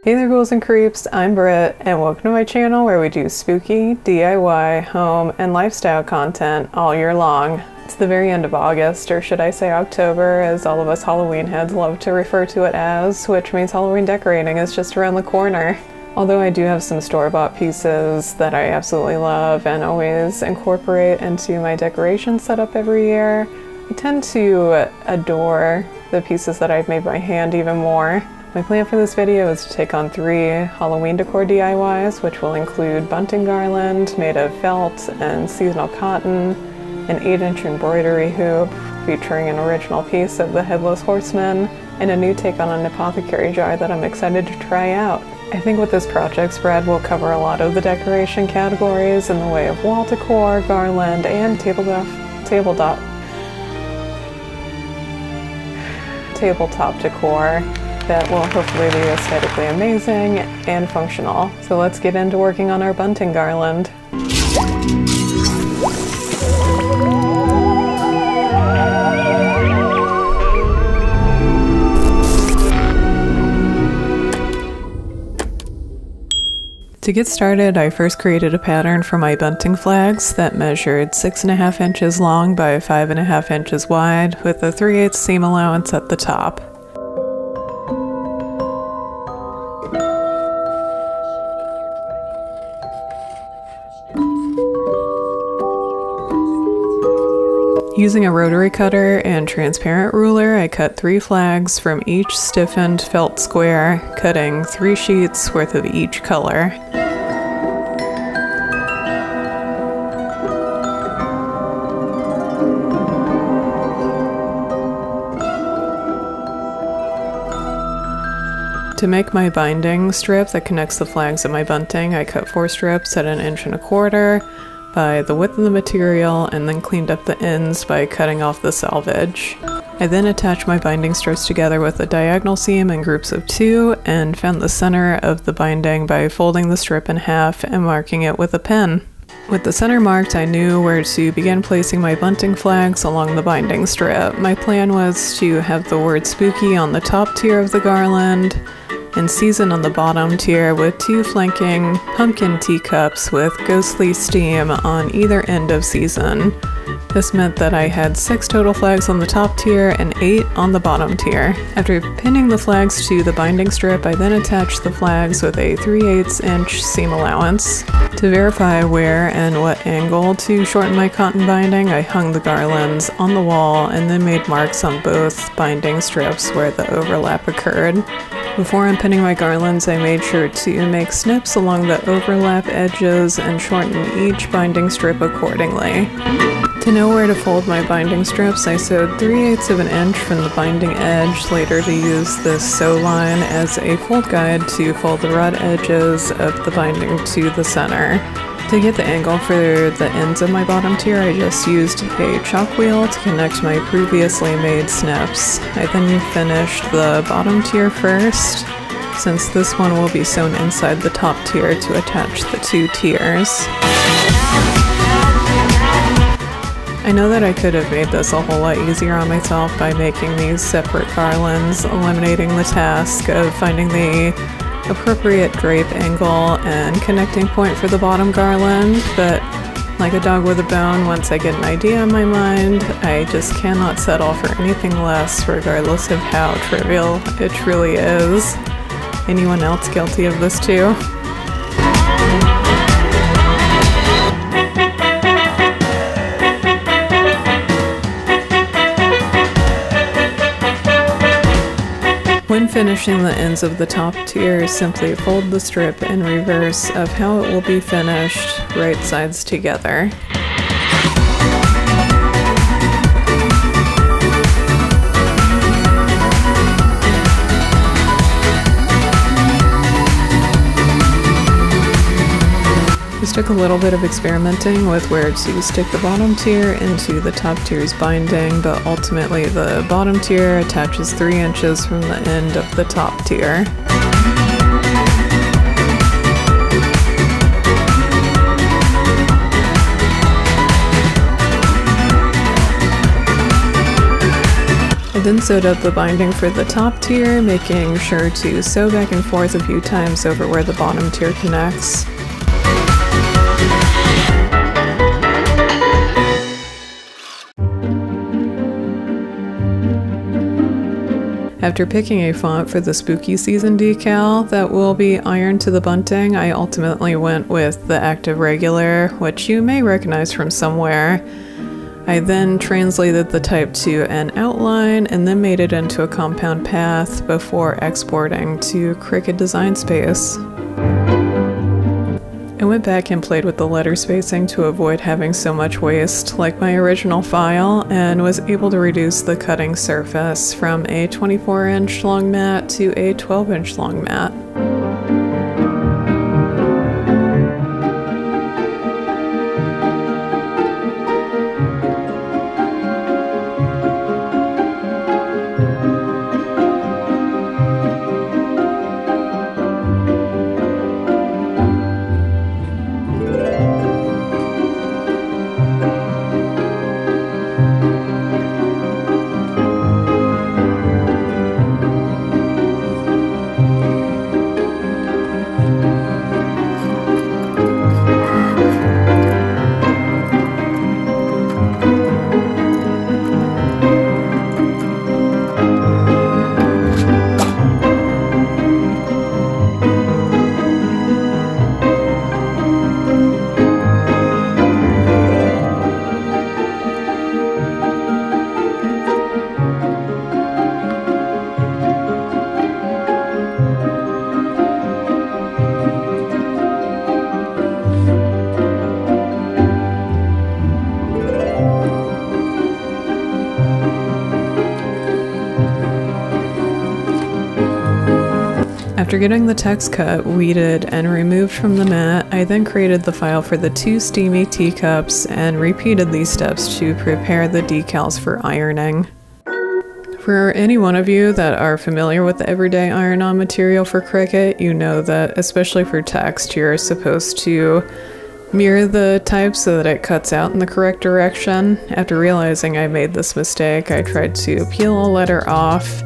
Hey there ghouls and creeps, I'm Britt, and welcome to my channel where we do spooky, DIY, home, and lifestyle content all year long. It's the very end of August, or should I say October, as all of us Halloween heads love to refer to it as, which means Halloween decorating is just around the corner. Although I do have some store-bought pieces that I absolutely love and always incorporate into my decoration setup every year, I tend to adore the pieces that I've made by hand even more. My plan for this video is to take on 3 Halloween decor DIYs, which will include Bunting Garland made of felt and seasonal cotton, an 8-inch embroidery hoop featuring an original piece of the Headless Horseman, and a new take on an apothecary jar that I'm excited to try out. I think with this project spread we'll cover a lot of the decoration categories in the way of wall decor, garland, and tabletop decor that will hopefully be aesthetically amazing and functional. So let's get into working on our bunting garland. To get started, I first created a pattern for my bunting flags that measured 6.5 inches long by 5.5 inches wide with a 3/8 seam allowance at the top. Using a rotary cutter and transparent ruler, I cut 3 flags from each stiffened felt square, cutting 3 sheets worth of each color. To make my binding strip that connects the flags of my bunting, I cut 4 strips at 1.25 inches by the width of the material and then cleaned up the ends by cutting off the selvage. I then attached my binding strips together with a diagonal seam in groups of 2 and found the center of the binding by folding the strip in half and marking it with a pen. With the center marked, I knew where to begin placing my bunting flags along the binding strip. My plan was to have the word spooky on the top tier of the garland and season on the bottom tier with 2 flanking pumpkin teacups with ghostly steam on either end of season. This meant that I had 6 total flags on the top tier and 8 on the bottom tier. After pinning the flags to the binding strip, I then attached the flags with a 3/8 inch seam allowance. To verify where and what angle to shorten my cotton binding, I hung the garlands on the wall and then made marks on both binding strips where the overlap occurred. Before unpinning my garlands, I made sure to make snips along the overlap edges and shorten each binding strip accordingly. To know where to fold my binding strips, I sewed 3/8 of an inch from the binding edge, later to use this sew line as a fold guide to fold the raw edges of the binding to the center. To get the angle for the ends of my bottom tier, I just used a chalk wheel to connect my previously made snips. I then finished the bottom tier first, since this one will be sewn inside the top tier to attach the 2 tiers. I know that I could have made this a whole lot easier on myself by making these separate garlands, eliminating the task of finding the appropriate drape angle and connecting point for the bottom garland, but like a dog with a bone, once I get an idea in my mind, I just cannot settle for anything less, regardless of how trivial it truly is. Anyone else guilty of this too? When finishing the ends of the top tier, simply fold the strip in reverse of how it will be finished, right sides together. This took a little bit of experimenting with where to stick the bottom tier into the top tier's binding, but ultimately the bottom tier attaches 3 inches from the end of the top tier. then sewed up the binding for the top tier, making sure to sew back and forth a few times over where the bottom tier connects. After picking a font for the spooky season decal that will be ironed to the bunting, I ultimately went with the Active Regular, which you may recognize from somewhere. I then translated the type to an outline and then made it into a compound path before exporting to Cricut Design Space. I went back and played with the letter spacing to avoid having so much waste like my original file, and was able to reduce the cutting surface from a 24-inch long mat to a 12-inch long mat. After getting the text cut, weeded, and removed from the mat, I then created the file for the 2 steamy teacups and repeated these steps to prepare the decals for ironing. For any one of you that are familiar with the everyday iron-on material for Cricut, you know that, especially for text, you're supposed to mirror the type so that it cuts out in the correct direction. After realizing I made this mistake, I tried to peel a letter off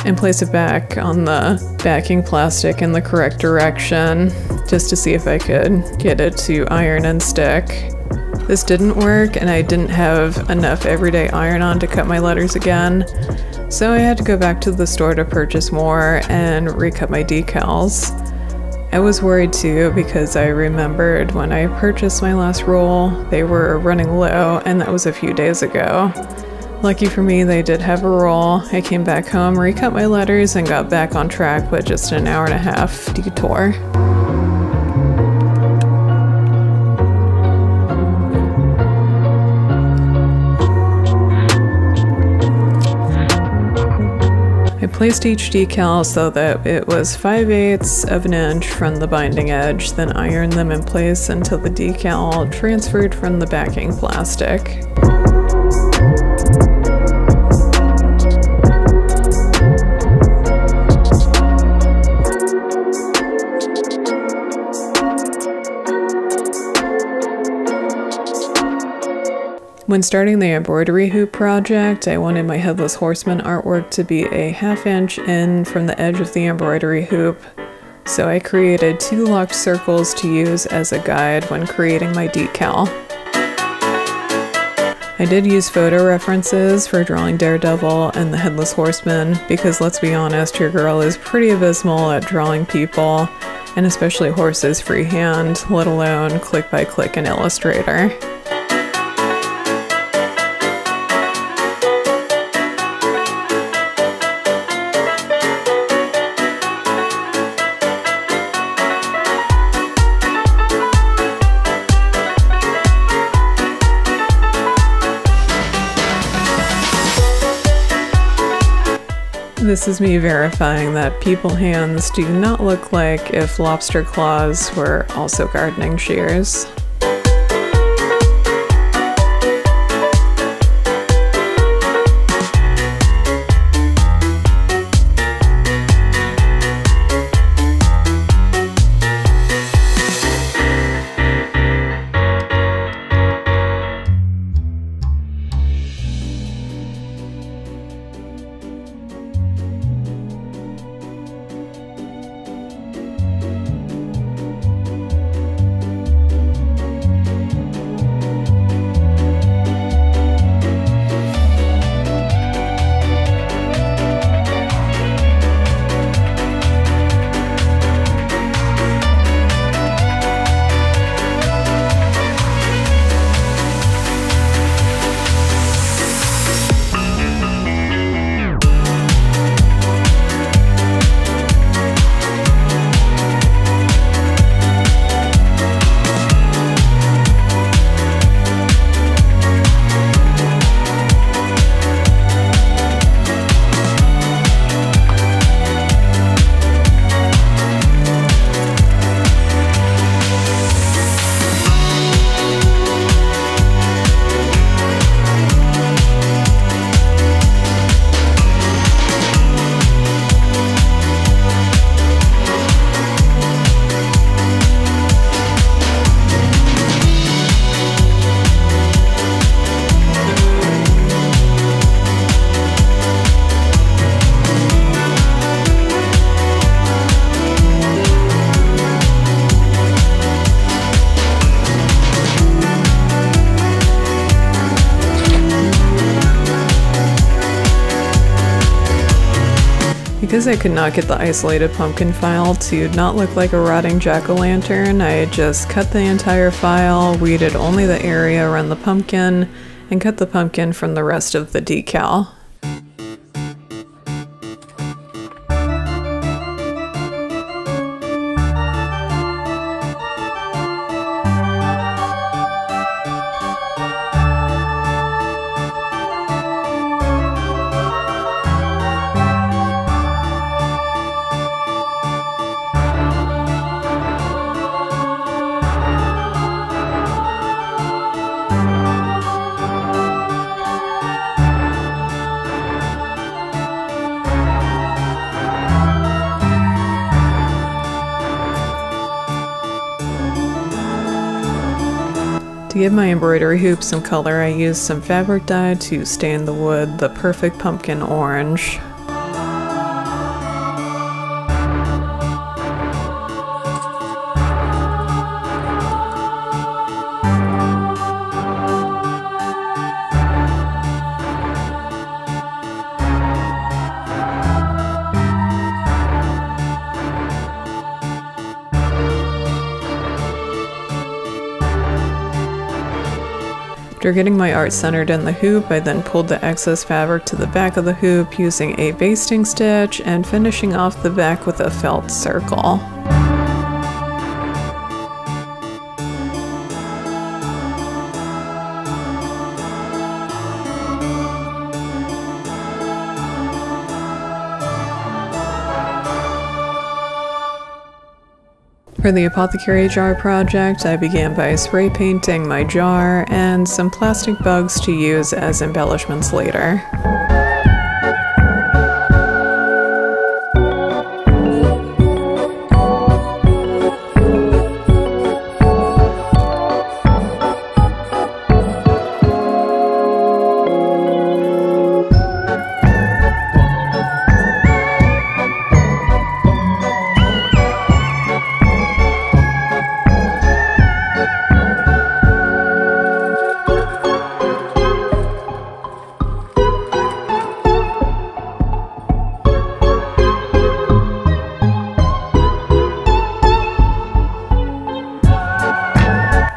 and place it back on the backing plastic in the correct direction, just to see if I could get it to iron and stick. This didn't work, and I didn't have enough everyday iron-on to cut my letters again, so I had to go back to the store to purchase more and recut my decals. I was worried too, because I remembered when I purchased my last roll, they were running low, and that was a few days ago. Lucky for me, they did have a roll. I came back home, recut my letters, and got back on track with just an hour-and-a-half detour. I placed each decal so that it was 5/8 of an inch from the binding edge, then ironed them in place until the decal transferred from the backing plastic. When starting the embroidery hoop project, I wanted my Headless Horseman artwork to be a 1/2 inch in from the edge of the embroidery hoop, so I created 2 locked circles to use as a guide when creating my decal. I did use photo references for drawing Daredevil and the Headless Horseman, because let's be honest, your girl is pretty abysmal at drawing people, and especially horses freehand, let alone click by click in Illustrator. This is me verifying that people hands do not look like if lobster claws were also gardening shears. Because I could not get the isolated pumpkin file to not look like a rotting jack-o'-lantern, I just cut the entire file, weeded only the area around the pumpkin, and cut the pumpkin from the rest of the decal. To give my embroidery hoop some color, I used some fabric dye to stain the wood the perfect pumpkin orange. After getting my art centered in the hoop, I then pulled the excess fabric to the back of the hoop using a basting stitch and finishing off the back with a felt circle. For the apothecary jar project, I began by spray painting my jar and some plastic bugs to use as embellishments later.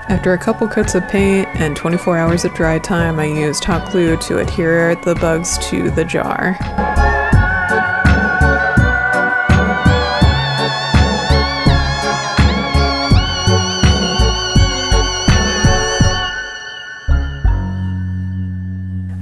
After a couple coats of paint and 24 hours of dry time, I used hot glue to adhere the bugs to the jar.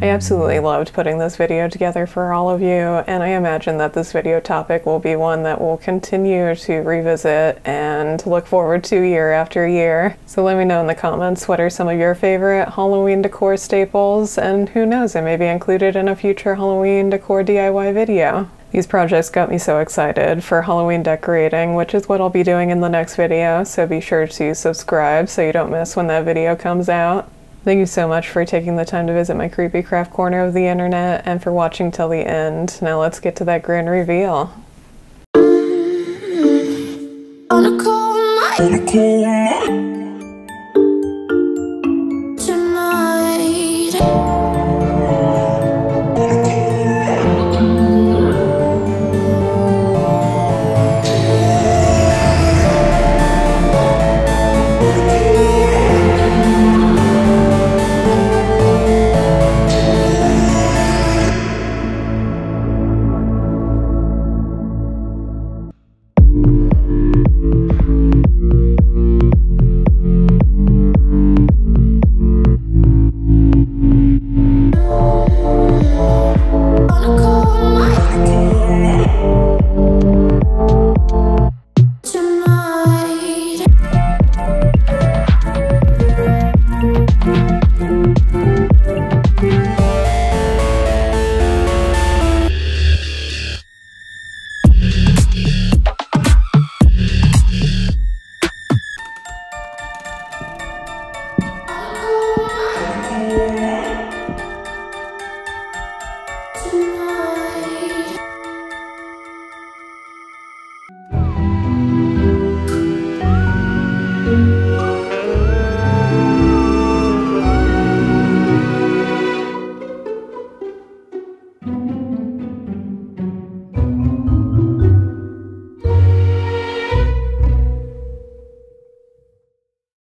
I absolutely loved putting this video together for all of you, and I imagine that this video topic will be one that we'll continue to revisit and look forward to year after year. So let me know in the comments what are some of your favorite Halloween decor staples, and who knows, it may be included in a future Halloween decor DIY video. These projects got me so excited for Halloween decorating, which is what I'll be doing in the next video, so be sure to subscribe so you don't miss when that video comes out. Thank you so much for taking the time to visit my creepy craft corner of the internet and for watching till the end. Now let's get to that grand reveal. On a cold night tonight.